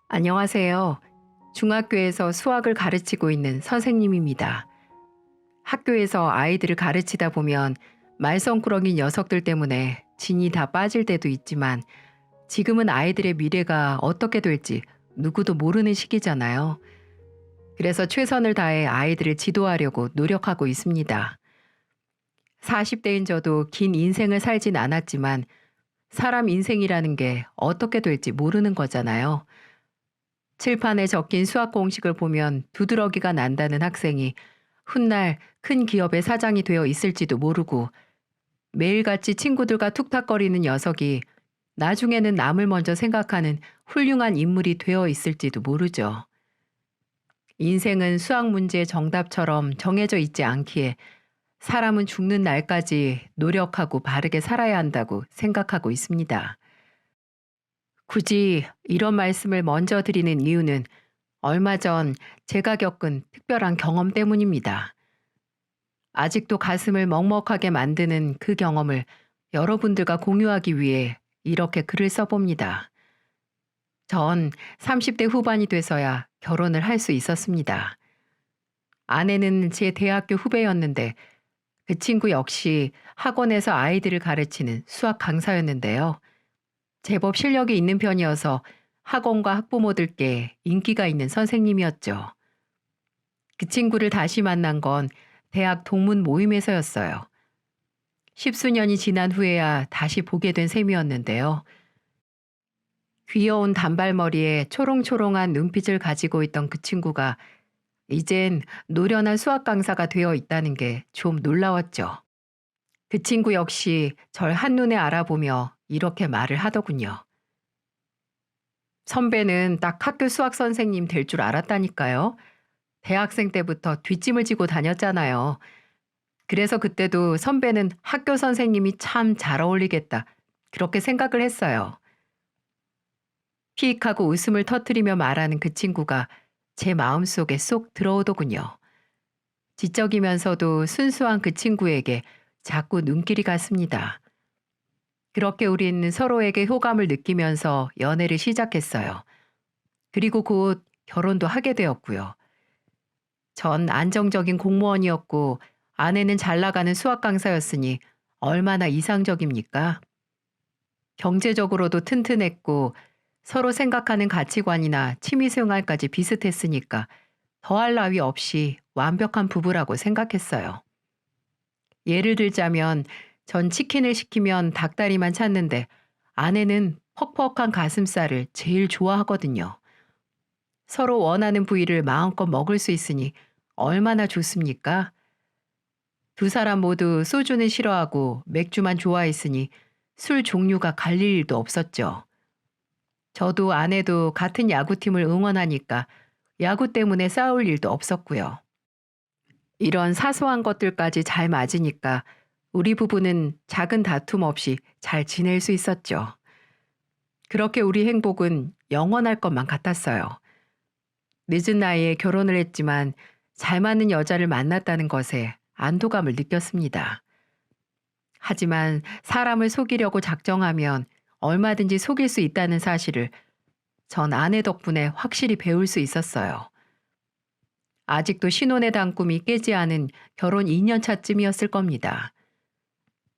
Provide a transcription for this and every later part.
안녕하세요. 중학교에서 수학을 가르치고 있는 선생님입니다. 학교에서 아이들을 가르치다 보면 말썽꾸러기 녀석들 때문에 진이 다 빠질 때도 있지만 지금은 아이들의 미래가 어떻게 될지 누구도 모르는 시기잖아요. 그래서 최선을 다해 아이들을 지도하려고 노력하고 있습니다. 40대인 저도 긴 인생을 살진 않았지만 사람 인생이라는 게 어떻게 될지 모르는 거잖아요. 칠판에 적힌 수학 공식을 보면 두드러기가 난다는 학생이 훗날 큰 기업의 사장이 되어 있을지도 모르고 매일같이 친구들과 툭탁거리는 녀석이 나중에는 남을 먼저 생각하는 훌륭한 인물이 되어 있을지도 모르죠. 인생은 수학 문제의 정답처럼 정해져 있지 않기에 사람은 죽는 날까지 노력하고 바르게 살아야 한다고 생각하고 있습니다. 굳이 이런 말씀을 먼저 드리는 이유는 얼마 전 제가 겪은 특별한 경험 때문입니다. 아직도 가슴을 먹먹하게 만드는 그 경험을 여러분들과 공유하기 위해 이렇게 글을 써봅니다. 전 30대 후반이 돼서야 결혼을 할 수 있었습니다. 아내는 제 대학교 후배였는데 그 친구 역시 학원에서 아이들을 가르치는 수학 강사였는데요. 제법 실력이 있는 편이어서 학원과 학부모들께 인기가 있는 선생님이었죠. 그 친구를 다시 만난 건 대학 동문 모임에서였어요. 십수년이 지난 후에야 다시 보게 된 셈이었는데요. 귀여운 단발머리에 초롱초롱한 눈빛을 가지고 있던 그 친구가 이젠 노련한 수학 강사가 되어 있다는 게 좀 놀라웠죠. 그 친구 역시 절 한눈에 알아보며 이렇게 말을 하더군요. 선배는 딱 학교 수학 선생님 될 줄 알았다니까요. 대학생 때부터 뒷짐을 지고 다녔잖아요. 그래서 그때도 선배는 학교 선생님이 참 잘 어울리겠다. 그렇게 생각을 했어요. 피익하고 웃음을 터뜨리며 말하는 그 친구가 제 마음속에 쏙 들어오더군요. 지적이면서도 순수한 그 친구에게 자꾸 눈길이 갔습니다. 그렇게 우린 서로에게 호감을 느끼면서 연애를 시작했어요. 그리고 곧 결혼도 하게 되었고요. 전 안정적인 공무원이었고 아내는 잘 나가는 수학 강사였으니 얼마나 이상적입니까? 경제적으로도 튼튼했고 서로 생각하는 가치관이나 취미생활까지 비슷했으니까 더할 나위 없이 완벽한 부부라고 생각했어요. 예를 들자면 전 치킨을 시키면 닭다리만 찾는데 아내는 퍽퍽한 가슴살을 제일 좋아하거든요. 서로 원하는 부위를 마음껏 먹을 수 있으니 얼마나 좋습니까? 두 사람 모두 소주는 싫어하고 맥주만 좋아했으니 술 종류가 갈릴 일도 없었죠. 저도 아내도 같은 야구팀을 응원하니까 야구 때문에 싸울 일도 없었고요. 이런 사소한 것들까지 잘 맞으니까 우리 부부는 작은 다툼 없이 잘 지낼 수 있었죠. 그렇게 우리 행복은 영원할 것만 같았어요. 늦은 나이에 결혼을 했지만 잘 맞는 여자를 만났다는 것에 안도감을 느꼈습니다. 하지만 사람을 속이려고 작정하면 얼마든지 속일 수 있다는 사실을 전 아내 덕분에 확실히 배울 수 있었어요. 아직도 신혼의 단꿈이 깨지 않은 결혼 2년 차쯤이었을 겁니다.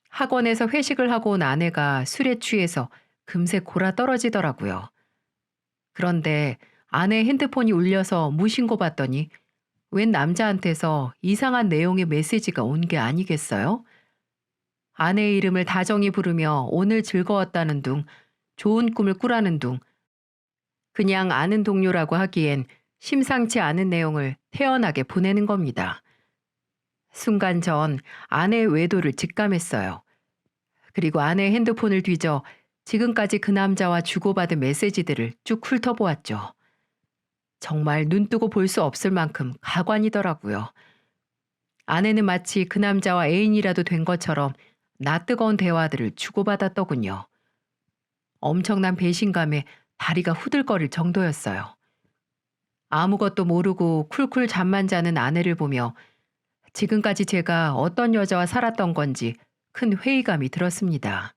학원에서 회식을 하고 온 아내가 술에 취해서 금세 골아 떨어지더라고요. 그런데 아내 핸드폰이 울려서 무신고 봤더니 웬 남자한테서 이상한 내용의 메시지가 온 게 아니겠어요? 아내의 이름을 다정히 부르며 오늘 즐거웠다는 둥, 좋은 꿈을 꾸라는 둥, 그냥 아는 동료라고 하기엔 심상치 않은 내용을 태연하게 보내는 겁니다. 순간 전 아내의 외도를 직감했어요. 그리고 아내의 핸드폰을 뒤져 지금까지 그 남자와 주고받은 메시지들을 쭉 훑어보았죠. 정말 눈뜨고 볼 수 없을 만큼 가관이더라고요. 아내는 마치 그 남자와 애인이라도 된 것처럼 낯뜨거운 대화들을 주고받았더군요. 엄청난 배신감에 다리가 후들거릴 정도였어요. 아무것도 모르고 쿨쿨 잠만 자는 아내를 보며 지금까지 제가 어떤 여자와 살았던 건지 큰 회의감이 들었습니다.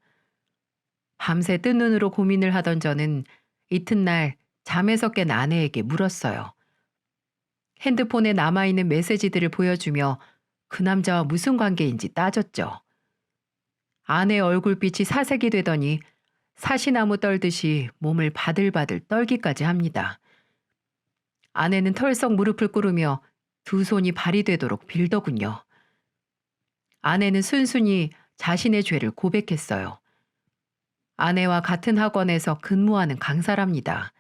밤새 뜬 눈으로 고민을 하던 저는 이튿날 잠에서 깬 아내에게 물었어요. 핸드폰에 남아있는 메시지들을 보여주며 그 남자와 무슨 관계인지 따졌죠. 아내 얼굴빛이 사색이 되더니 사시나무 떨듯이 몸을 바들바들 떨기까지 합니다. 아내는 털썩 무릎을 꿇으며 두 손이 발이 되도록 빌더군요. 아내는 순순히 자신의 죄를 고백했어요. 아내와 같은 학원에서 근무하는 강사랍니다.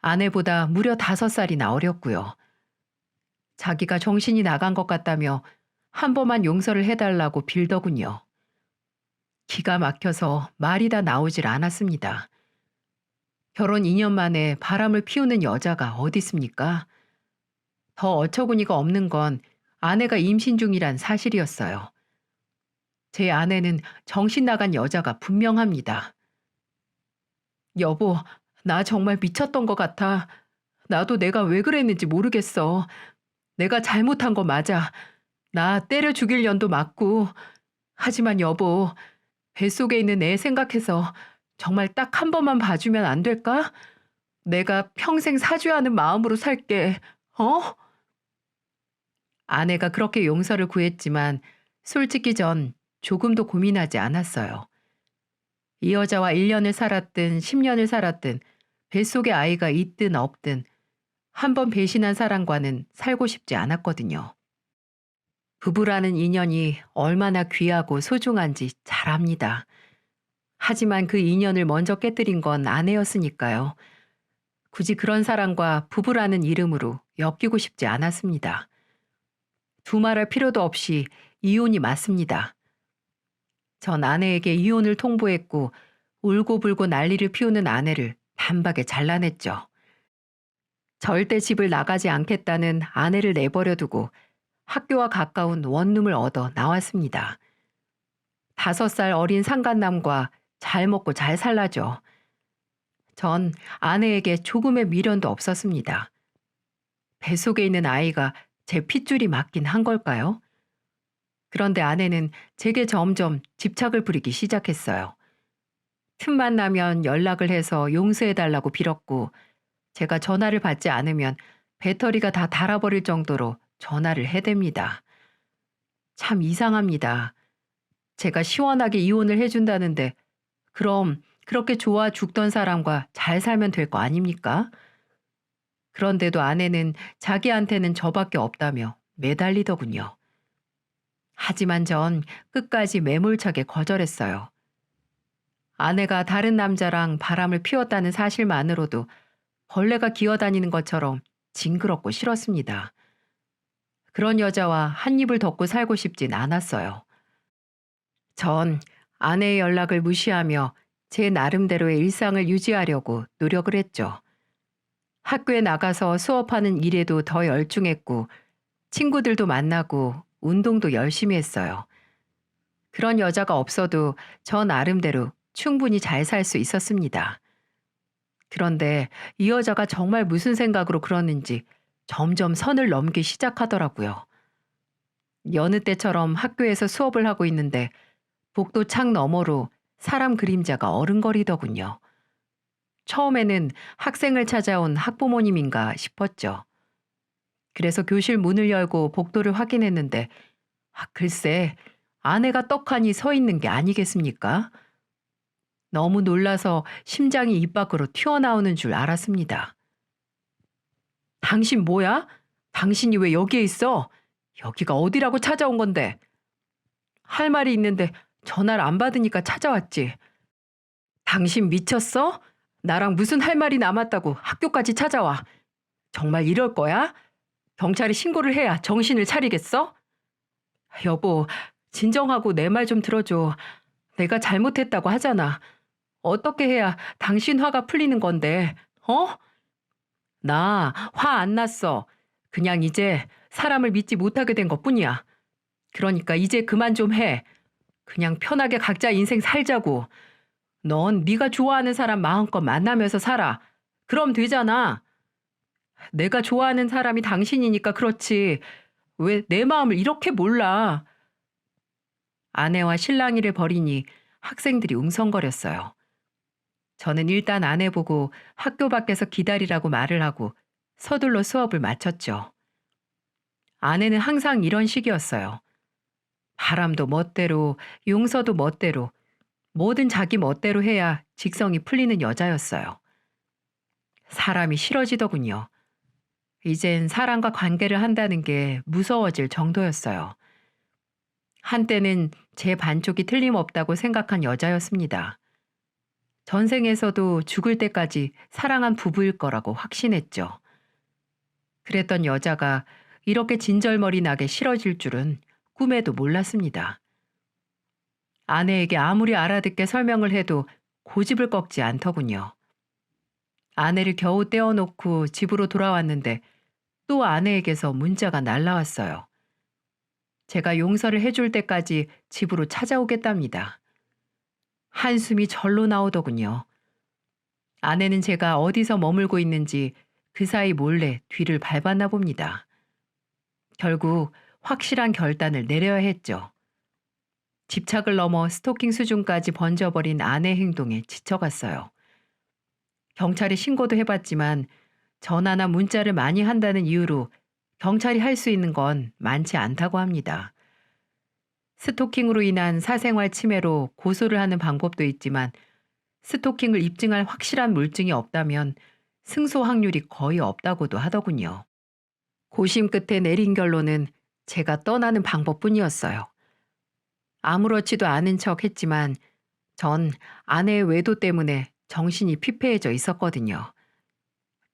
아내보다 무려 5살이나 어렸고요. 자기가 정신이 나간 것 같다며 한 번만 용서를 해달라고 빌더군요. 기가 막혀서 말이 다 나오질 않았습니다. 결혼 2년 만에 바람을 피우는 여자가 어디 있습니까? 더 어처구니가 없는 건 아내가 임신 중이란 사실이었어요. 제 아내는 정신 나간 여자가 분명합니다. 여보, 나 정말 미쳤던 것 같아. 나도 내가 왜 그랬는지 모르겠어. 내가 잘못한 거 맞아. 나 때려 죽일 년도 맞고. 하지만 여보, 뱃속에 있는 애 생각해서 정말 딱 한 번만 봐주면 안 될까? 내가 평생 사죄하는 마음으로 살게. 어? 아내가 그렇게 용서를 구했지만 솔직히 전 조금도 고민하지 않았어요. 이 여자와 1년을 살았든 10년을 살았든 뱃속에 아이가 있든 없든 한 번 배신한 사람과는 살고 싶지 않았거든요. 부부라는 인연이 얼마나 귀하고 소중한지 잘 압니다. 하지만 그 인연을 먼저 깨뜨린 건 아내였으니까요. 굳이 그런 사람과 부부라는 이름으로 엮이고 싶지 않았습니다. 두말할 필요도 없이 이혼이 맞습니다. 전 아내에게 이혼을 통보했고 울고불고 난리를 피우는 아내를 단박에 잘라냈죠. 절대 집을 나가지 않겠다는 아내를 내버려 두고 학교와 가까운 원룸을 얻어 나왔습니다. 5살 어린 상간남과 잘 먹고 잘 살라죠. 전 아내에게 조금의 미련도 없었습니다. 뱃속에 있는 아이가 제 핏줄이 맞긴 한 걸까요? 그런데 아내는 제게 점점 집착을 부리기 시작했어요. 틈만 나면 연락을 해서 용서해달라고 빌었고 제가 전화를 받지 않으면 배터리가 다 닳아버릴 정도로 전화를 해댑니다. 참 이상합니다. 제가 시원하게 이혼을 해준다는데 그럼 그렇게 좋아 죽던 사람과 잘 살면 될 거 아닙니까? 그런데도 아내는 자기한테는 저밖에 없다며 매달리더군요. 하지만 전 끝까지 매몰차게 거절했어요. 아내가 다른 남자랑 바람을 피웠다는 사실만으로도 벌레가 기어다니는 것처럼 징그럽고 싫었습니다. 그런 여자와 한 입을 덮고 살고 싶진 않았어요. 전 아내의 연락을 무시하며 제 나름대로의 일상을 유지하려고 노력을 했죠. 학교에 나가서 수업하는 일에도 더 열중했고 친구들도 만나고 운동도 열심히 했어요. 그런 여자가 없어도 저 나름대로 충분히 잘 살 수 있었습니다. 그런데 이 여자가 정말 무슨 생각으로 그러는지 점점 선을 넘기 시작하더라고요. 여느 때처럼 학교에서 수업을 하고 있는데 복도 창 너머로 사람 그림자가 어른거리더군요. 처음에는 학생을 찾아온 학부모님인가 싶었죠. 그래서 교실 문을 열고 복도를 확인했는데 글쎄 아내가 떡하니 서 있는 게 아니겠습니까? 너무 놀라서 심장이 입 밖으로 튀어나오는 줄 알았습니다. 당신 뭐야? 당신이 왜 여기에 있어? 여기가 어디라고 찾아온 건데? 할 말이 있는데 전화를 안 받으니까 찾아왔지. 당신 미쳤어? 나랑 무슨 할 말이 남았다고 학교까지 찾아와. 정말 이럴 거야? 경찰에 신고를 해야 정신을 차리겠어? 여보, 진정하고 내 말 좀 들어줘. 내가 잘못했다고 하잖아. 어떻게 해야 당신 화가 풀리는 건데, 어? 나 화 안 났어. 그냥 이제 사람을 믿지 못하게 된 것뿐이야. 그러니까 이제 그만 좀 해. 그냥 편하게 각자 인생 살자고. 넌 네가 좋아하는 사람 마음껏 만나면서 살아. 그럼 되잖아. 내가 좋아하는 사람이 당신이니까 그렇지. 왜 내 마음을 이렇게 몰라? 아내와 실랑이를 벌이니 학생들이 웅성거렸어요. 저는 일단 아내 보고 학교 밖에서 기다리라고 말을 하고 서둘러 수업을 마쳤죠. 아내는 항상 이런 식이었어요. 바람도 멋대로, 용서도 멋대로, 뭐든 자기 멋대로 해야 직성이 풀리는 여자였어요. 사람이 싫어지더군요. 이젠 사람과 관계를 한다는 게 무서워질 정도였어요. 한때는 제 반쪽이 틀림없다고 생각한 여자였습니다. 전생에서도 죽을 때까지 사랑한 부부일 거라고 확신했죠. 그랬던 여자가 이렇게 진절머리 나게 싫어질 줄은 꿈에도 몰랐습니다. 아내에게 아무리 알아듣게 설명을 해도 고집을 꺾지 않더군요. 아내를 겨우 떼어놓고 집으로 돌아왔는데 또 아내에게서 문자가 날라왔어요. 제가 용서를 해줄 때까지 집으로 찾아오겠답니다. 한숨이 절로 나오더군요. 아내는 제가 어디서 머물고 있는지 그 사이 몰래 뒤를 밟았나 봅니다. 결국 확실한 결단을 내려야 했죠. 집착을 넘어 스토킹 수준까지 번져버린 아내 행동에 지쳐갔어요. 경찰에 신고도 해봤지만 전화나 문자를 많이 한다는 이유로 경찰이 할 수 있는 건 많지 않다고 합니다. 스토킹으로 인한 사생활 침해로 고소를 하는 방법도 있지만 스토킹을 입증할 확실한 물증이 없다면 승소 확률이 거의 없다고도 하더군요. 고심 끝에 내린 결론은 제가 떠나는 방법뿐이었어요. 아무렇지도 않은 척 했지만 전 아내의 외도 때문에 정신이 피폐해져 있었거든요.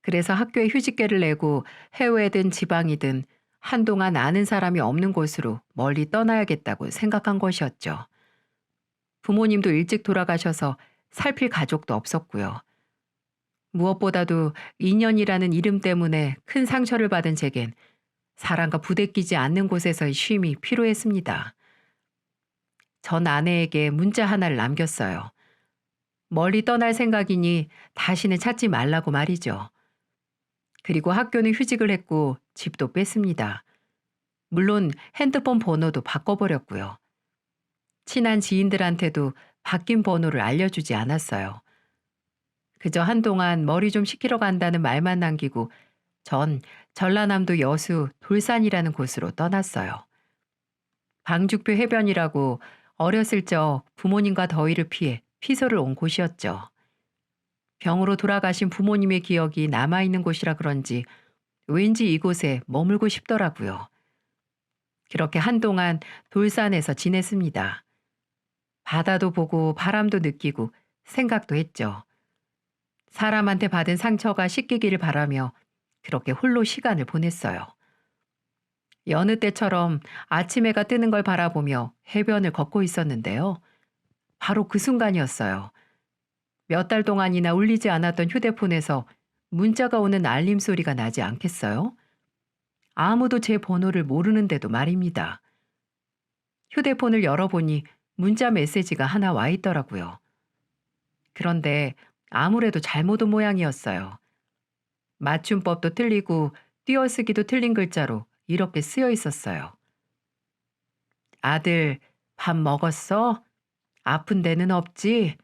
그래서 학교에 휴직계를 내고 해외든 지방이든 한동안 아는 사람이 없는 곳으로 멀리 떠나야겠다고 생각한 것이었죠. 부모님도 일찍 돌아가셔서 살필 가족도 없었고요. 무엇보다도 인연이라는 이름 때문에 큰 상처를 받은 제겐 사람과 부대끼지 않는 곳에서의 쉼이 필요했습니다. 전 아내에게 문자 하나를 남겼어요. 멀리 떠날 생각이니 다시는 찾지 말라고 말이죠. 그리고 학교는 휴직을 했고 집도 뺐습니다. 물론 핸드폰 번호도 바꿔버렸고요. 친한 지인들한테도 바뀐 번호를 알려주지 않았어요. 그저 한동안 머리 좀 식히러 간다는 말만 남기고 전 전라남도 여수 돌산이라는 곳으로 떠났어요. 방죽표 해변이라고 어렸을 적 부모님과 더위를 피해 피서를 온 곳이었죠. 병으로 돌아가신 부모님의 기억이 남아있는 곳이라 그런지 왠지 이곳에 머물고 싶더라고요. 그렇게 한동안 돌산에서 지냈습니다. 바다도 보고 바람도 느끼고 생각도 했죠. 사람한테 받은 상처가 씻기기를 바라며 그렇게 홀로 시간을 보냈어요. 여느 때처럼 아침 해가 뜨는 걸 바라보며 해변을 걷고 있었는데요. 바로 그 순간이었어요. 몇 달 동안이나 울리지 않았던 휴대폰에서 문자가 오는 알림 소리가 나지 않겠어요? 아무도 제 번호를 모르는데도 말입니다. 휴대폰을 열어보니 문자 메시지가 하나 와 있더라고요. 그런데 아무래도 잘못 온 모양이었어요. 맞춤법도 틀리고 띄어쓰기도 틀린 글자로 이렇게 쓰여 있었어요. 아들, 밥 먹었어? 아픈 데는 없지?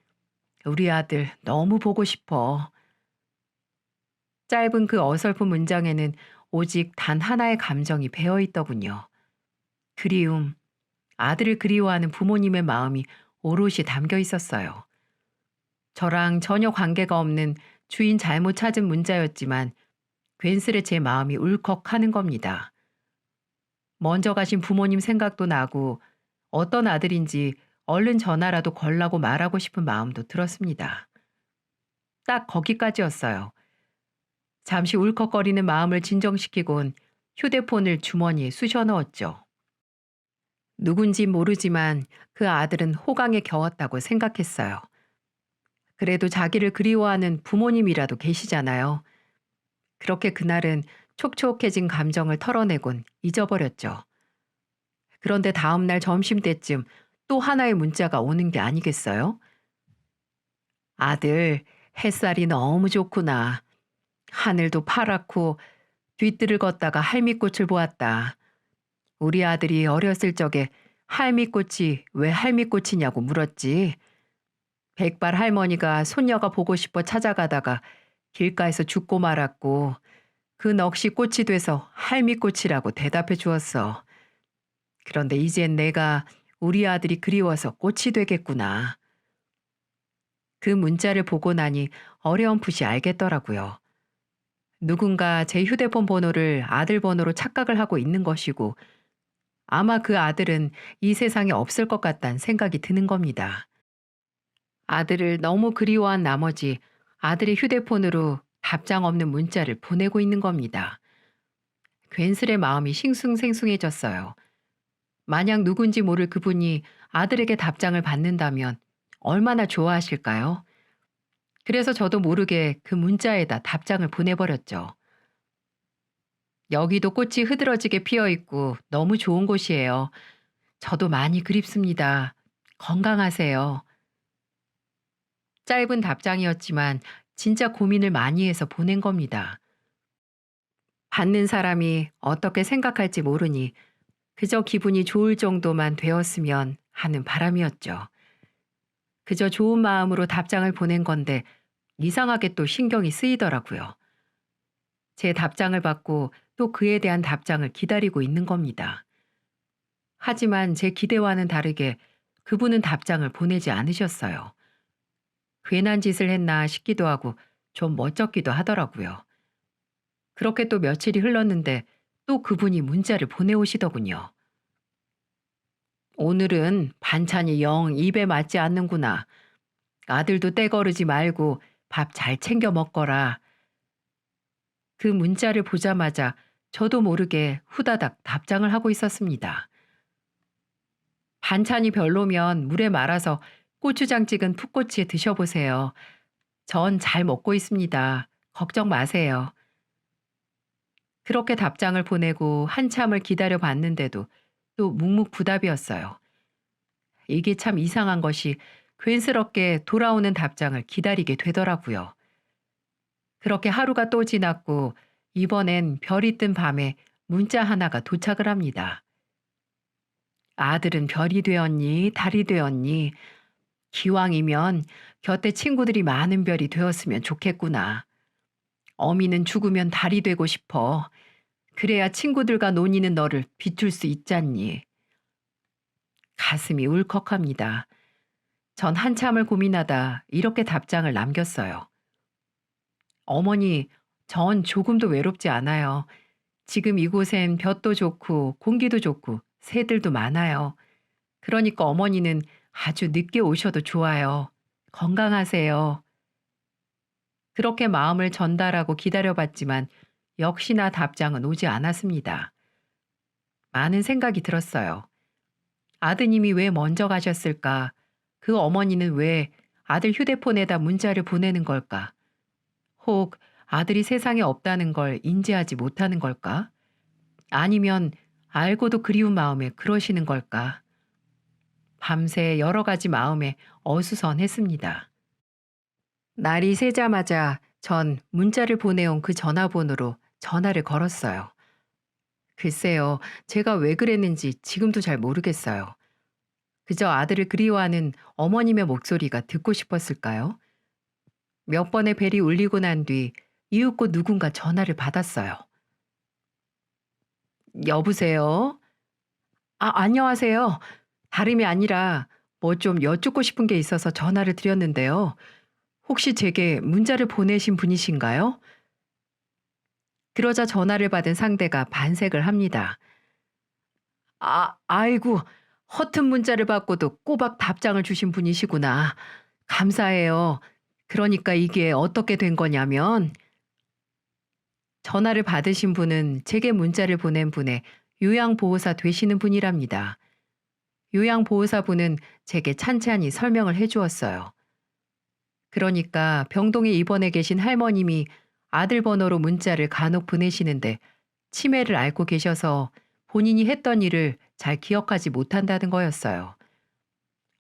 우리 아들 너무 보고 싶어. 짧은 그 어설픈 문장에는 오직 단 하나의 감정이 배어 있더군요. 그리움. 아들을 그리워하는 부모님의 마음이 오롯이 담겨 있었어요. 저랑 전혀 관계가 없는 주인 잘못 찾은 문자였지만 괜스레 제 마음이 울컥하는 겁니다. 먼저 가신 부모님 생각도 나고 어떤 아들인지 얼른 전화라도 걸라고 말하고 싶은 마음도 들었습니다. 딱 거기까지였어요. 잠시 울컥거리는 마음을 진정시키곤 휴대폰을 주머니에 쑤셔 넣었죠. 누군진 모르지만 그 아들은 호강에 겨웠다고 생각했어요. 그래도 자기를 그리워하는 부모님이라도 계시잖아요. 그렇게 그날은 촉촉해진 감정을 털어내곤 잊어버렸죠. 그런데 다음 날 점심때쯤 또 하나의 문자가 오는 게 아니겠어요? 아들, 햇살이 너무 좋구나. 하늘도 파랗고 뒤뜰을 걷다가 할미꽃을 보았다. 우리 아들이 어렸을 적에 할미꽃이 왜 할미꽃이냐고 물었지. 백발 할머니가 손녀가 보고 싶어 찾아가다가 길가에서 죽고 말았고 그 넋이 꽃이 돼서 할미꽃이라고 대답해 주었어. 그런데 이젠 내가 우리 아들이 그리워서 꽃이 되겠구나. 그 문자를 보고 나니 어려움풋이 알겠더라고요. 누군가 제 휴대폰 번호를 아들 번호로 착각을 하고 있는 것이고 아마 그 아들은 이 세상에 없을 것 같다는 생각이 드는 겁니다. 아들을 너무 그리워한 나머지 아들의 휴대폰으로 답장 없는 문자를 보내고 있는 겁니다. 괜스레 마음이 싱숭생숭해졌어요. 만약 누군지 모를 그분이 아들에게 답장을 받는다면 얼마나 좋아하실까요? 그래서 저도 모르게 그 문자에다 답장을 보내버렸죠. 여기도 꽃이 흐드러지게 피어 있고 너무 좋은 곳이에요. 저도 많이 그립습니다. 건강하세요. 짧은 답장이었지만 진짜 고민을 많이 해서 보낸 겁니다. 받는 사람이 어떻게 생각할지 모르니 그저 기분이 좋을 정도만 되었으면 하는 바람이었죠. 그저 좋은 마음으로 답장을 보낸 건데 이상하게 또 신경이 쓰이더라고요. 제 답장을 받고 또 그에 대한 답장을 기다리고 있는 겁니다. 하지만 제 기대와는 다르게 그분은 답장을 보내지 않으셨어요. 괜한 짓을 했나 싶기도 하고 좀 멋쩍기도 하더라고요. 그렇게 또 며칠이 흘렀는데 또 그분이 문자를 보내오시더군요. 오늘은 반찬이 영 입에 맞지 않는구나. 아들도 떼거르지 말고 밥 잘 챙겨 먹거라. 그 문자를 보자마자 저도 모르게 후다닥 답장을 하고 있었습니다. 반찬이 별로면 물에 말아서 고추장 찍은 풋고추에 드셔보세요. 전 잘 먹고 있습니다. 걱정 마세요. 그렇게 답장을 보내고 한참을 기다려 봤는데도 또 묵묵부답이었어요. 이게 참 이상한 것이 괜스럽게 돌아오는 답장을 기다리게 되더라고요. 그렇게 하루가 또 지났고 이번엔 별이 뜬 밤에 문자 하나가 도착을 합니다. 아들은 별이 되었니? 달이 되었니? 기왕이면 곁에 친구들이 많은 별이 되었으면 좋겠구나. 어미는 죽으면 달이 되고 싶어. 그래야 친구들과 논의는 너를 비출 수 있잖니. 가슴이 울컥합니다. 전 한참을 고민하다 이렇게 답장을 남겼어요. 어머니, 전 조금도 외롭지 않아요. 지금 이곳엔 볕도 좋고 공기도 좋고 새들도 많아요. 그러니까 어머니는 아주 늦게 오셔도 좋아요. 건강하세요. 그렇게 마음을 전달하고 기다려봤지만 역시나 답장은 오지 않았습니다. 많은 생각이 들었어요. 아드님이 왜 먼저 가셨을까? 그 어머니는 왜 아들 휴대폰에다 문자를 보내는 걸까? 혹 아들이 세상에 없다는 걸 인지하지 못하는 걸까? 아니면 알고도 그리운 마음에 그러시는 걸까? 밤새 여러 가지 마음에 어수선했습니다. 날이 새자마자 전 문자를 보내온 그 전화번호로 전화를 걸었어요. 글쎄요, 제가 왜 그랬는지 지금도 잘 모르겠어요. 그저 아들을 그리워하는 어머님의 목소리가 듣고 싶었을까요? 몇 번의 벨이 울리고 난 뒤 이윽고 누군가 전화를 받았어요. 여보세요? 안녕하세요. 다름이 아니라 뭐 좀 여쭙고 싶은 게 있어서 전화를 드렸는데요. 혹시 제게 문자를 보내신 분이신가요? 그러자 전화를 받은 상대가 반색을 합니다. 아이고, 허튼 문자를 받고도 꼬박 답장을 주신 분이시구나. 감사해요. 그러니까 이게 어떻게 된 거냐면, 전화를 받으신 분은 제게 문자를 보낸 분의 요양보호사 되시는 분이랍니다. 요양보호사분은 제게 찬찬히 설명을 해 주었어요. 그러니까 병동에 입원해 계신 할머님이 아들 번호로 문자를 간혹 보내시는데 치매를 앓고 계셔서 본인이 했던 일을 잘 기억하지 못한다는 거였어요.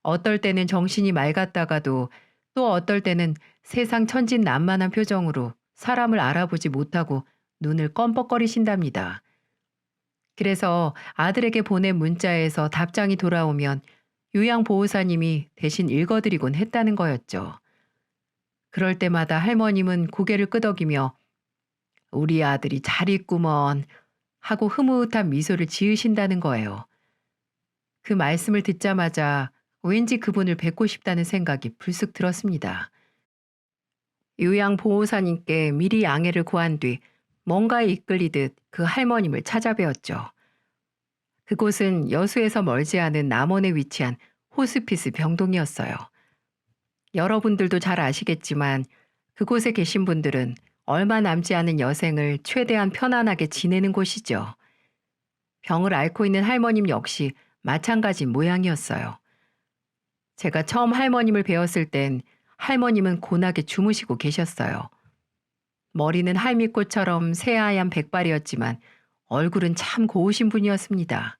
어떨 때는 정신이 맑았다가도 또 어떨 때는 세상 천진난만한 표정으로 사람을 알아보지 못하고 눈을 껌뻑거리신답니다. 그래서 아들에게 보낸 문자에서 답장이 돌아오면 요양보호사님이 대신 읽어드리곤 했다는 거였죠. 그럴 때마다 할머님은 고개를 끄덕이며 우리 아들이 잘 있구먼 하고 흐뭇한 미소를 지으신다는 거예요. 그 말씀을 듣자마자 왠지 그분을 뵙고 싶다는 생각이 불쑥 들었습니다. 요양보호사님께 미리 양해를 구한 뒤 뭔가에 이끌리듯 그 할머님을 찾아뵈었죠. 그곳은 여수에서 멀지 않은 남원에 위치한 호스피스 병동이었어요. 여러분들도 잘 아시겠지만 그곳에 계신 분들은 얼마 남지 않은 여생을 최대한 편안하게 지내는 곳이죠. 병을 앓고 있는 할머님 역시 마찬가지인 모양이었어요. 제가 처음 할머님을 뵈었을 땐 할머님은 고나게 주무시고 계셨어요. 머리는 할미꽃처럼 새하얀 백발이었지만 얼굴은 참 고우신 분이었습니다.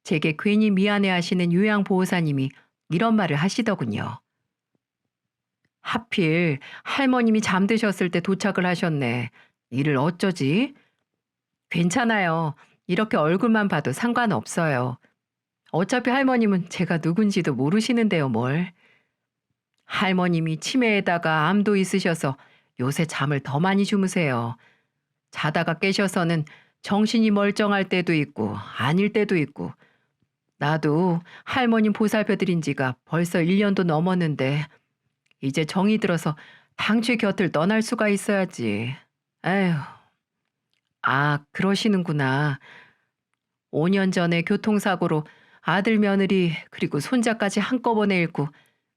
제게 괜히 미안해하시는 요양보호사님이 이런 말을 하시더군요. 하필 할머님이 잠드셨을 때 도착을 하셨네. 이를 어쩌지? 괜찮아요. 이렇게 얼굴만 봐도 상관없어요. 어차피 할머님은 제가 누군지도 모르시는데요, 뭘. 할머님이 치매에다가 암도 있으셔서 요새 잠을 더 많이 주무세요. 자다가 깨셔서는 정신이 멀쩡할 때도 있고 아닐 때도 있고 나도 할머님 보살펴드린 지가 벌써 1년도 넘었는데 이제 정이 들어서 당최 곁을 떠날 수가 있어야지. 에휴. 아, 그러시는구나. 5년 전에 교통사고로 아들 며느리 그리고 손자까지 한꺼번에 잃고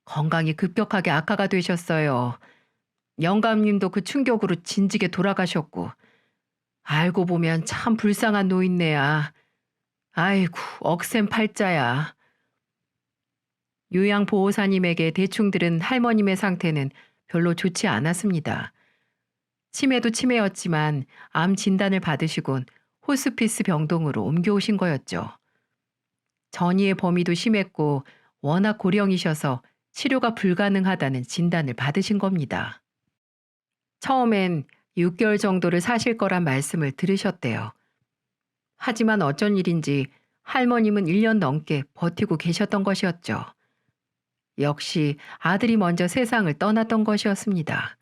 건강이 급격하게 악화가 되셨어요. 영감님도 그 충격으로 진직에 돌아가셨고 알고 보면 참 불쌍한 노인네야. 아이고 억센 팔자야. 요양보호사님에게 대충 들은 할머님의 상태는 별로 좋지 않았습니다. 치매도 치매였지만 암 진단을 받으시곤 호스피스 병동으로 옮겨오신 거였죠. 전이의 범위도 심했고 워낙 고령이셔서 치료가 불가능하다는 진단을 받으신 겁니다. 처음엔 6개월 정도를 사실 거란 말씀을 들으셨대요. 하지만 어쩐 일인지 할머님은 1년 넘게 버티고 계셨던 것이었죠. 역시 아들이 먼저 세상을 떠났던 것이었습니다.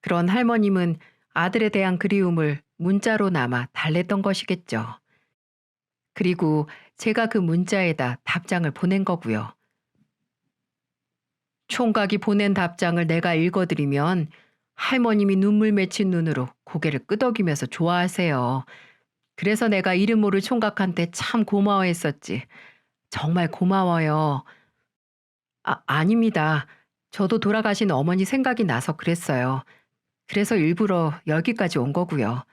그런 할머님은 아들에 대한 그리움을 문자로 남아 달랬던 것이겠죠. 그리고 제가 그 문자에다 답장을 보낸 거고요. 총각이 보낸 답장을 내가 읽어드리면 할머님이 눈물 맺힌 눈으로 고개를 끄덕이면서 좋아하세요. 그래서 내가 이름 모를 총각한테 참 고마워했었지. 정말 고마워요. 아닙니다. 저도 돌아가신 어머니 생각이 나서 그랬어요. 그래서 일부러 여기까지 온 거고요.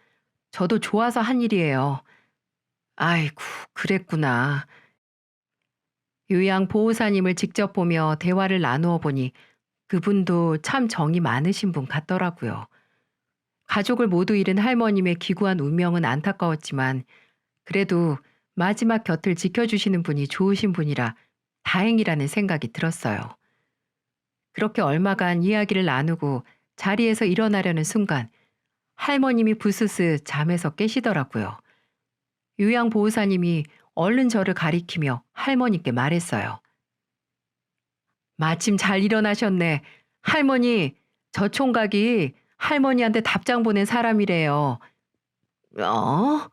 저도 좋아서 한 일이에요. 아이고, 그랬구나. 요양보호사님을 직접 보며 대화를 나누어 보니 그분도 참 정이 많으신 분 같더라고요. 가족을 모두 잃은 할머님의 기구한 운명은 안타까웠지만 그래도 마지막 곁을 지켜주시는 분이 좋으신 분이라 다행이라는 생각이 들었어요. 그렇게 얼마간 이야기를 나누고 자리에서 일어나려는 순간 할머님이 부스스 잠에서 깨시더라고요. 요양보호사님이 얼른 저를 가리키며 할머니께 말했어요. 마침 잘 일어나셨네. 할머니, 저 총각이 할머니한테 답장 보낸 사람이래요. 어?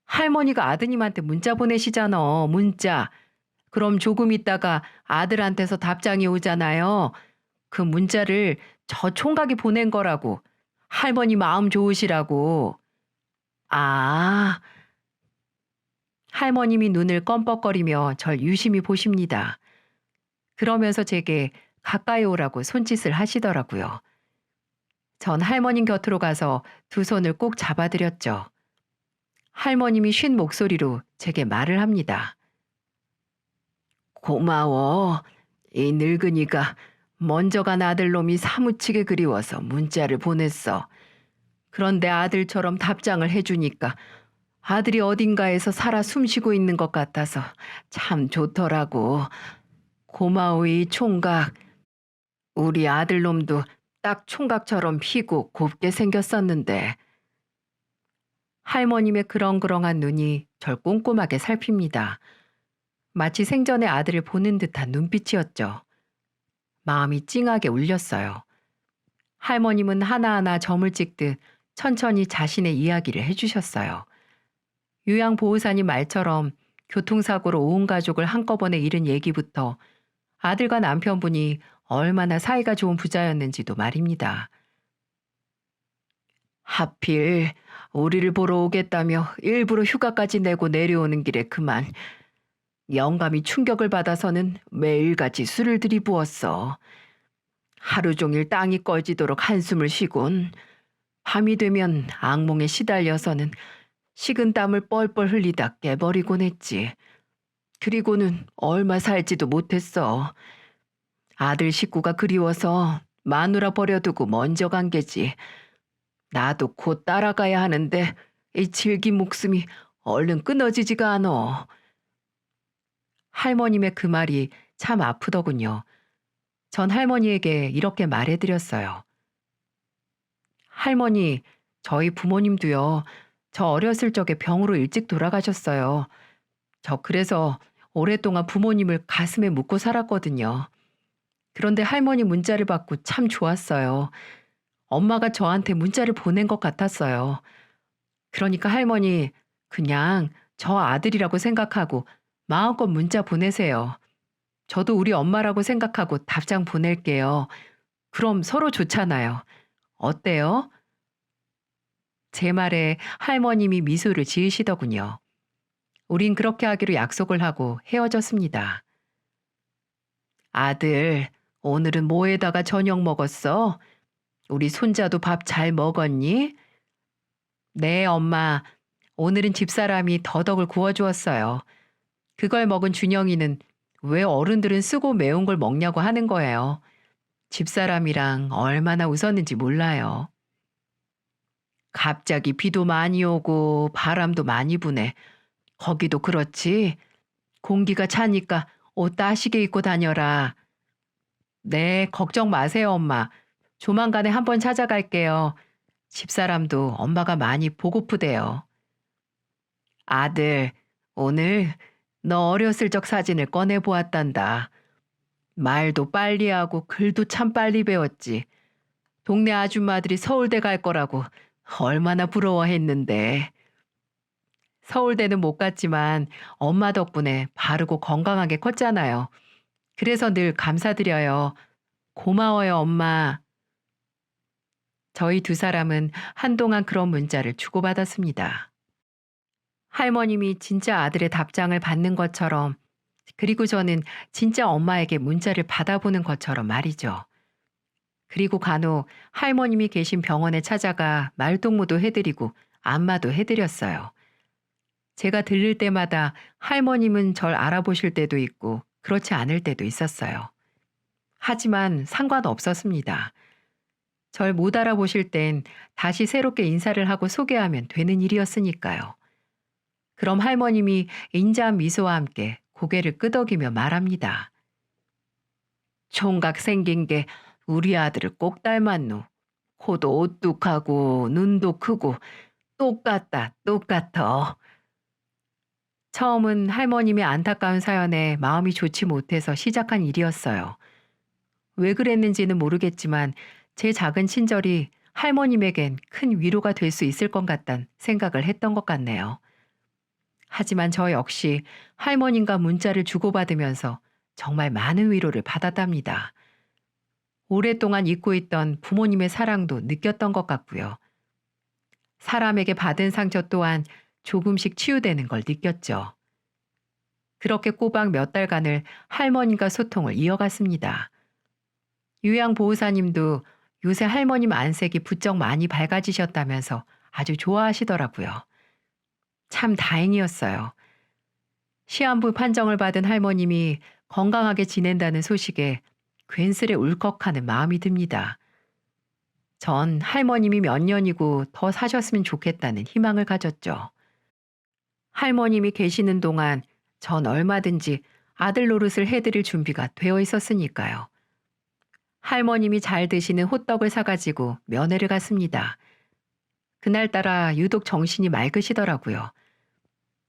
할머니가 아드님한테 문자 보내시잖아, 문자. 그럼 조금 있다가 아들한테서 답장이 오잖아요. 그 문자를 저 총각이 보낸 거라고. 할머니 마음 좋으시라고. 아. 할머님이 눈을 껌뻑거리며 절 유심히 보십니다. 그러면서 제게 가까이 오라고 손짓을 하시더라고요. 전 할머님 곁으로 가서 두 손을 꼭 잡아드렸죠. 할머님이 쉰 목소리로 제게 말을 합니다. 고마워. 이 늙은이가 먼저 간 아들놈이 사무치게 그리워서 문자를 보냈어. 그런데 아들처럼 답장을 해주니까 아들이 어딘가에서 살아 숨쉬고 있는 것 같아서 참 좋더라고. 고마워 이 총각. 우리 아들놈도 딱 총각처럼 피고 곱게 생겼었는데. 할머님의 그렁그렁한 눈이 절 꼼꼼하게 살핍니다. 마치 생전의 아들을 보는 듯한 눈빛이었죠. 마음이 찡하게 울렸어요. 할머님은 하나하나 점을 찍듯 천천히 자신의 이야기를 해주셨어요. 요양보호사님 말처럼 교통사고로 온 가족을 한꺼번에 잃은 얘기부터 아들과 남편분이 얼마나 사이가 좋은 부자였는지도 말입니다. 하필 우리를 보러 오겠다며 일부러 휴가까지 내고 내려오는 길에 그만 영감이 충격을 받아서는 매일같이 술을 들이부었어. 하루 종일 땅이 꺼지도록 한숨을 쉬곤 밤이 되면 악몽에 시달려서는 식은 땀을 뻘뻘 흘리다 깨버리곤 했지. 그리고는 얼마 살지도 못했어. 아들 식구가 그리워서 마누라 버려두고 먼저 간 게지. 나도 곧 따라가야 하는데 이 질긴 목숨이 얼른 끊어지지가 않어. 할머님의 그 말이 참 아프더군요. 전 할머니에게 이렇게 말해드렸어요. 할머니, 저희 부모님도요. 저 어렸을 적에 병으로 일찍 돌아가셨어요. 저 그래서 오랫동안 부모님을 가슴에 묻고 살았거든요. 그런데 할머니 문자를 받고 참 좋았어요. 엄마가 저한테 문자를 보낸 것 같았어요. 그러니까 할머니, 그냥 저 아들이라고 생각하고 마음껏 문자 보내세요. 저도 우리 엄마라고 생각하고 답장 보낼게요. 그럼 서로 좋잖아요. 어때요? 제 말에 할머님이 미소를 지으시더군요. 우린 그렇게 하기로 약속을 하고 헤어졌습니다. 아들, 오늘은 뭐에다가 저녁 먹었어? 우리 손자도 밥 잘 먹었니? 네, 엄마. 오늘은 집사람이 더덕을 구워주었어요. 그걸 먹은 준영이는 왜 어른들은 쓰고 매운 걸 먹냐고 하는 거예요. 집사람이랑 얼마나 웃었는지 몰라요. 갑자기 비도 많이 오고 바람도 많이 부네. 거기도 그렇지? 공기가 차니까 옷 따시게 입고 다녀라. 네, 걱정 마세요, 엄마. 조만간에 한번 찾아갈게요. 집사람도 엄마가 많이 보고프대요. 아들, 오늘 너 어렸을 적 사진을 꺼내 보았단다. 말도 빨리 하고 글도 참 빨리 배웠지. 동네 아줌마들이 서울대 갈 거라고 얼마나 부러워했는데. 서울대는 못 갔지만 엄마 덕분에 바르고 건강하게 컸잖아요. 그래서 늘 감사드려요. 고마워요, 엄마. 저희 두 사람은 한동안 그런 문자를 주고받았습니다. 할머님이 진짜 아들의 답장을 받는 것처럼, 그리고 저는 진짜 엄마에게 문자를 받아보는 것처럼 말이죠. 그리고 간혹 할머님이 계신 병원에 찾아가 말동무도 해드리고 안마도 해드렸어요. 제가 들릴 때마다 할머님은 절 알아보실 때도 있고 그렇지 않을 때도 있었어요. 하지만 상관없었습니다. 절 못 알아보실 땐 다시 새롭게 인사를 하고 소개하면 되는 일이었으니까요. 그럼 할머님이 인자한 미소와 함께 고개를 끄덕이며 말합니다. 총각 생긴 게 우리 아들을 꼭 닮았노. 코도 오뚝하고 눈도 크고 똑같다 똑같어. 처음은 할머님의 안타까운 사연에 마음이 좋지 못해서 시작한 일이었어요. 왜 그랬는지는 모르겠지만 제 작은 친절이 할머님에겐 큰 위로가 될 수 있을 것 같단 생각을 했던 것 같네요. 하지만 저 역시 할머님과 문자를 주고받으면서 정말 많은 위로를 받았답니다. 오랫동안 잊고 있던 부모님의 사랑도 느꼈던 것 같고요. 사람에게 받은 상처 또한 조금씩 치유되는 걸 느꼈죠. 그렇게 꼬박 몇 달간을 할머님과 소통을 이어갔습니다. 요양보호사님도 요새 할머님 안색이 부쩍 많이 밝아지셨다면서 아주 좋아하시더라고요. 참 다행이었어요. 시한부 판정을 받은 할머님이 건강하게 지낸다는 소식에 괜스레 울컥하는 마음이 듭니다. 전 할머님이 몇 년이고 더 사셨으면 좋겠다는 희망을 가졌죠. 할머님이 계시는 동안 전 얼마든지 아들 노릇을 해드릴 준비가 되어 있었으니까요. 할머님이 잘 드시는 호떡을 사가지고 면회를 갔습니다. 그날따라 유독 정신이 맑으시더라고요.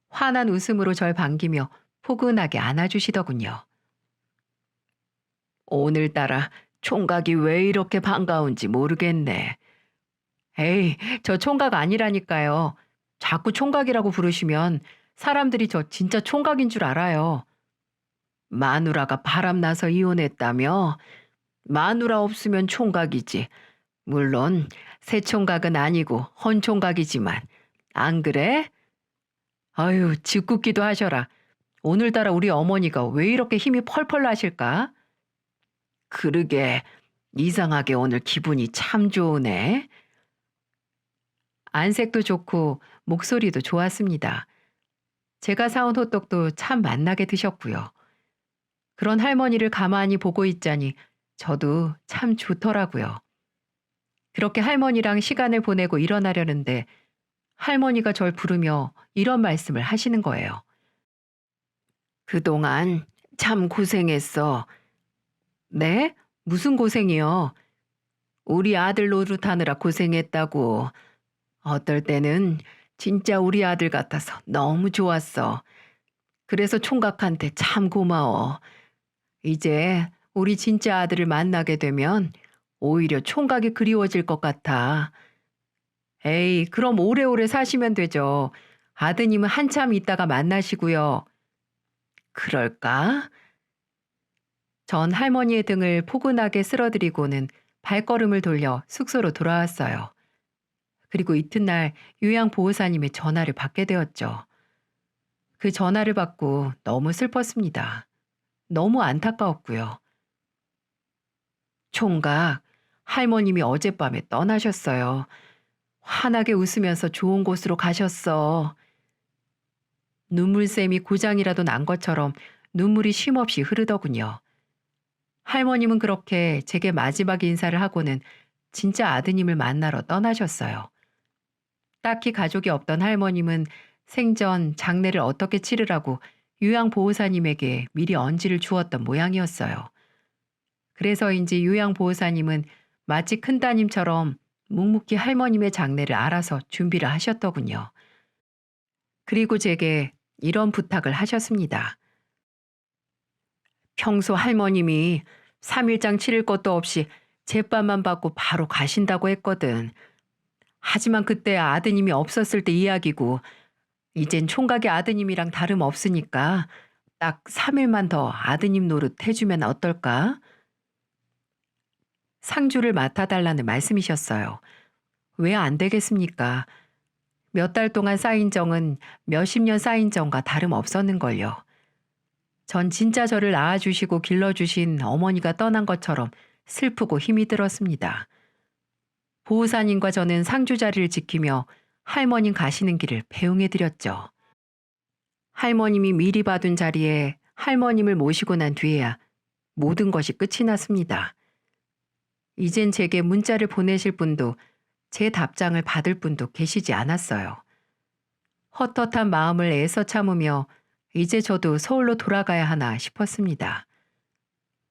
환한 웃음으로 절 반기며 포근하게 안아주시더군요. 오늘따라 총각이 왜 이렇게 반가운지 모르겠네. 에이, 저 총각 아니라니까요. 자꾸 총각이라고 부르시면 사람들이 저 진짜 총각인 줄 알아요. 마누라가 바람나서 이혼했다며? 마누라 없으면 총각이지. 물론 새 총각은 아니고 헌 총각이지만. 안 그래? 아유, 짓궂기도 하셔라. 오늘따라 우리 어머니가 왜 이렇게 힘이 펄펄 나실까? 그러게, 이상하게 오늘 기분이 참 좋으네. 안색도 좋고 목소리도 좋았습니다. 제가 사온 호떡도 참 맛나게 드셨고요. 그런 할머니를 가만히 보고 있자니 저도 참 좋더라고요. 그렇게 할머니랑 시간을 보내고 일어나려는데 할머니가 절 부르며 이런 말씀을 하시는 거예요. 그동안 참 고생했어. 네? 무슨 고생이요? 우리 아들 노릇하느라 고생했다고. 어떨 때는 진짜 우리 아들 같아서 너무 좋았어. 그래서 총각한테 참 고마워. 이제 우리 진짜 아들을 만나게 되면 오히려 총각이 그리워질 것 같아. 에이, 그럼 오래오래 사시면 되죠. 아드님은 한참 있다가 만나시고요. 그럴까? 전 할머니의 등을 포근하게 쓸어드리고는 발걸음을 돌려 숙소로 돌아왔어요. 그리고 이튿날 요양보호사님의 전화를 받게 되었죠. 그 전화를 받고 너무 슬펐습니다. 너무 안타까웠고요. 총각, 할머님이 어젯밤에 떠나셨어요. 환하게 웃으면서 좋은 곳으로 가셨어. 눈물샘이 고장이라도 난 것처럼 눈물이 쉼없이 흐르더군요. 할머님은 그렇게 제게 마지막 인사를 하고는 진짜 아드님을 만나러 떠나셨어요. 딱히 가족이 없던 할머님은 생전 장례를 어떻게 치르라고 요양보호사님에게 미리 언지를 주었던 모양이었어요. 그래서인지 요양보호사님은 마치 큰 따님처럼 묵묵히 할머님의 장례를 알아서 준비를 하셨더군요. 그리고 제게 이런 부탁을 하셨습니다. 평소 할머님이 3일장 치를 것도 없이 제밥만 받고 바로 가신다고 했거든. 하지만 그때 아드님이 없었을 때 이야기고 이젠 총각의 아드님이랑 다름없으니까 딱 3일만 더 아드님 노릇 해주면 어떨까? 상주를 맡아달라는 말씀이셨어요. 왜 안 되겠습니까? 몇 달 동안 쌓인 정은 몇십 년 쌓인 정과 다름없었는걸요. 전 진짜 저를 낳아주시고 길러주신 어머니가 떠난 것처럼 슬프고 힘이 들었습니다. 보호사님과 저는 상주 자리를 지키며 할머님 가시는 길을 배웅해드렸죠. 할머님이 미리 봐둔 자리에 할머님을 모시고 난 뒤에야 모든 것이 끝이 났습니다. 이젠 제게 문자를 보내실 분도 제 답장을 받을 분도 계시지 않았어요. 헛헛한 마음을 애써 참으며 이제 저도 서울로 돌아가야 하나 싶었습니다.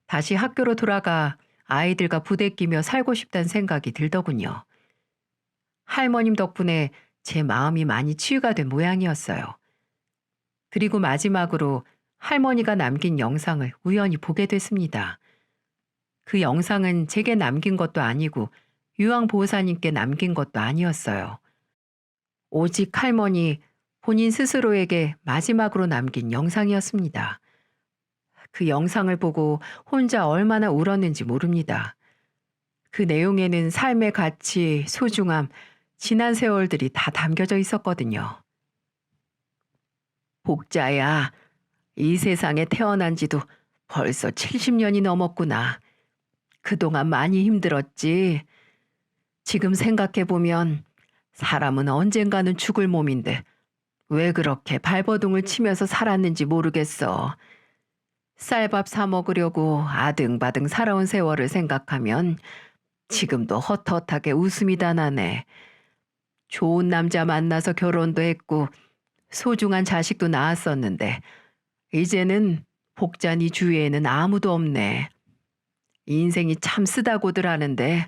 다시 학교로 돌아가 아이들과 부대끼며 살고 싶다는 생각이 들더군요. 할머님 덕분에 제 마음이 많이 치유가 된 모양이었어요. 그리고 마지막으로 할머니가 남긴 영상을 우연히 보게 됐습니다. 그 영상은 제게 남긴 것도 아니고 요양보호사님께 남긴 것도 아니었어요. 오직 할머니 본인 스스로에게 마지막으로 남긴 영상이었습니다. 그 영상을 보고 혼자 얼마나 울었는지 모릅니다. 그 내용에는 삶의 가치, 소중함, 지난 세월들이 다 담겨져 있었거든요. 복자야, 이 세상에 태어난 지도 벌써 70년이 넘었구나. 그동안 많이 힘들었지. 지금 생각해보면 사람은 언젠가는 죽을 몸인데 왜 그렇게 발버둥을 치면서 살았는지 모르겠어. 쌀밥 사 먹으려고 아등바등 살아온 세월을 생각하면 지금도 헛헛하게 웃음이 다 나네. 좋은 남자 만나서 결혼도 했고 소중한 자식도 낳았었는데 이제는 복자니 주위에는 아무도 없네. 인생이 참 쓰다고들 하는데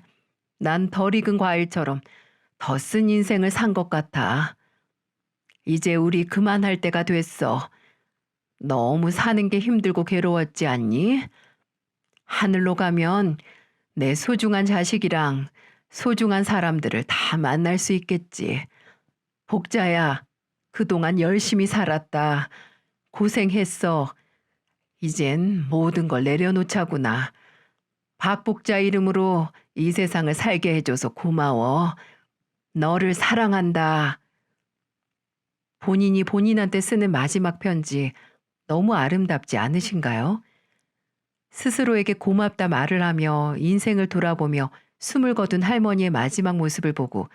난 덜 익은 과일처럼 더 쓴 인생을 산 것 같아. 이제 우리 그만할 때가 됐어. 너무 사는 게 힘들고 괴로웠지 않니? 하늘로 가면 내 소중한 자식이랑 소중한 사람들을 다 만날 수 있겠지. 복자야, 그동안 열심히 살았다. 고생했어. 이젠 모든 걸 내려놓자구나. 박복자 이름으로 이 세상을 살게 해줘서 고마워. 너를 사랑한다. 본인이 본인한테 쓰는 마지막 편지 너무 아름답지 않으신가요? 스스로에게 고맙다 말을 하며 인생을 돌아보며 숨을 거둔 할머니의 마지막 모습을 보고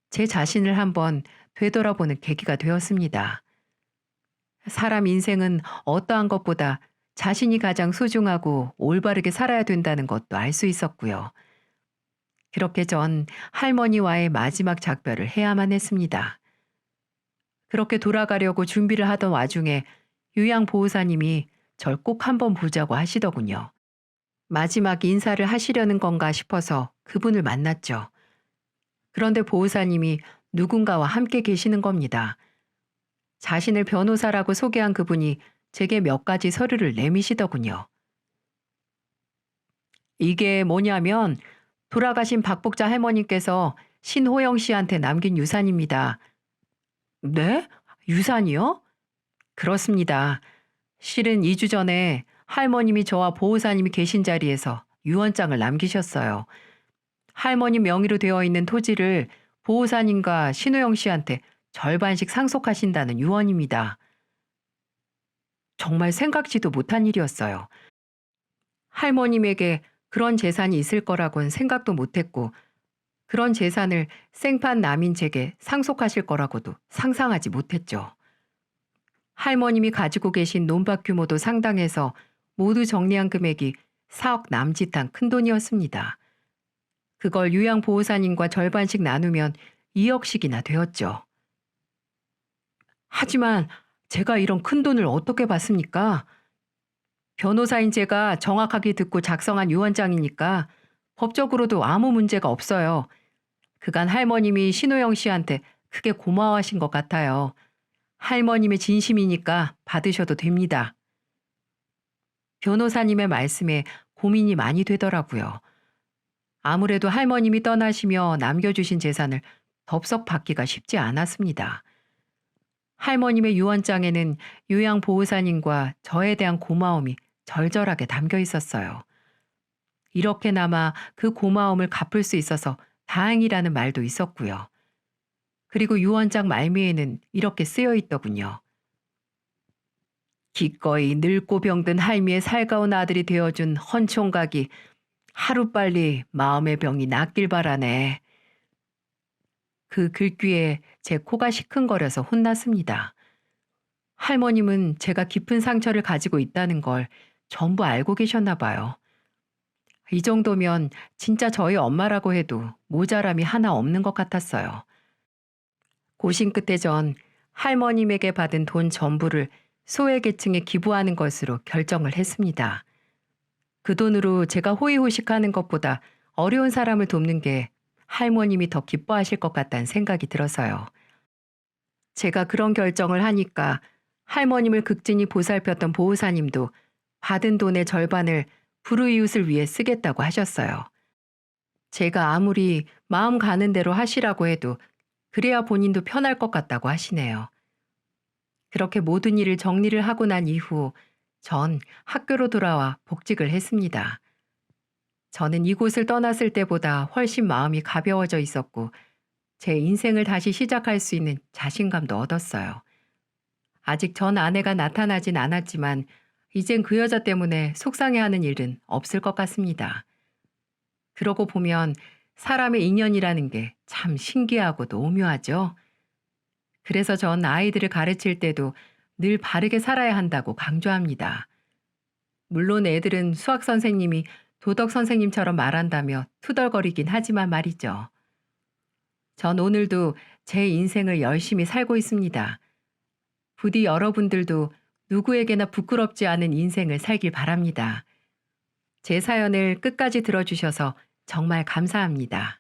제 자신을 한번 되돌아보는 계기가 되었습니다. 사람 인생은 어떠한 것보다 자신이 가장 소중하고 올바르게 살아야 된다는 것도 알 수 있었고요. 그렇게 전 할머니와의 마지막 작별을 해야만 했습니다. 그렇게 돌아가려고 준비를 하던 와중에 요양보호사님이 절 꼭 한번 보자고 하시더군요. 마지막 인사를 하시려는 건가 싶어서 그분을 만났죠. 그런데 보호사님이 누군가와 함께 계시는 겁니다. 자신을 변호사라고 소개한 그분이 제게 몇 가지 서류를 내미시더군요. 이게 뭐냐면 돌아가신 박복자 할머니께서 신호영 씨한테 남긴 유산입니다. 네? 유산이요? 그렇습니다. 실은 2주 전에 할머님이 저와 보호사님이 계신 자리에서 유언장을 남기셨어요. 할머님 명의로 되어 있는 토지를 보호사님과 신호영 씨한테 절반씩 상속하신다는 유언입니다. 정말 생각지도 못한 일이었어요. 할머님에게 그런 재산이 있을 거라고는 생각도 못했고 그런 재산을 생판 남인 제게 상속하실 거라고도 상상하지 못했죠. 할머님이 가지고 계신 논밭 규모도 상당해서 모두 정리한 금액이 4억 남짓한 큰돈이었습니다. 그걸 요양보호사님과 절반씩 나누면 2억씩이나 되었죠. 하지만 제가 이런 큰돈을 어떻게 받습니까? 변호사인 제가 정확하게 듣고 작성한 유언장이니까 법적으로도 아무 문제가 없어요. 그간 할머님이 신호영 씨한테 크게 고마워하신 것 같아요. 할머님의 진심이니까 받으셔도 됩니다. 변호사님의 말씀에 고민이 많이 되더라고요. 아무래도 할머님이 떠나시며 남겨주신 재산을 덥석 받기가 쉽지 않았습니다. 할머님의 유언장에는 요양보호사님과 저에 대한 고마움이 절절하게 담겨 있었어요. 이렇게나마 그 고마움을 갚을 수 있어서 다행이라는 말도 있었고요. 그리고 유언장 말미에는 이렇게 쓰여 있더군요. 기꺼이 늙고 병든 할미의 살가운 아들이 되어준 헌총각이 하루빨리 마음의 병이 낫길 바라네. 그 글귀에 제 코가 시큰거려서 혼났습니다. 할머님은 제가 깊은 상처를 가지고 있다는 걸 전부 알고 계셨나 봐요. 이 정도면 진짜 저희 엄마라고 해도 모자람이 하나 없는 것 같았어요. 고심 끝에 전 할머님에게 받은 돈 전부를 소외계층에 기부하는 것으로 결정을 했습니다. 그 돈으로 제가 호의호식하는 것보다 어려운 사람을 돕는 게 할머님이 더 기뻐하실 것 같다는 생각이 들어서요. 제가 그런 결정을 하니까 할머님을 극진히 보살폈던 보호사님도 받은 돈의 절반을 불우이웃을 위해 쓰겠다고 하셨어요. 제가 아무리 마음 가는 대로 하시라고 해도 그래야 본인도 편할 것 같다고 하시네요. 그렇게 모든 일을 정리를 하고 난 이후 전 학교로 돌아와 복직을 했습니다. 저는 이곳을 떠났을 때보다 훨씬 마음이 가벼워져 있었고 제 인생을 다시 시작할 수 있는 자신감도 얻었어요. 아직 전 아내가 나타나진 않았지만 이젠 그 여자 때문에 속상해하는 일은 없을 것 같습니다. 그러고 보면 사람의 인연이라는 게 참 신기하고도 오묘하죠. 그래서 전 아이들을 가르칠 때도 늘 바르게 살아야 한다고 강조합니다. 물론 애들은 수학 선생님이 도덕 선생님처럼 말한다며 투덜거리긴 하지만 말이죠. 전 오늘도 제 인생을 열심히 살고 있습니다. 부디 여러분들도 누구에게나 부끄럽지 않은 인생을 살길 바랍니다. 제 사연을 끝까지 들어주셔서 정말 감사합니다.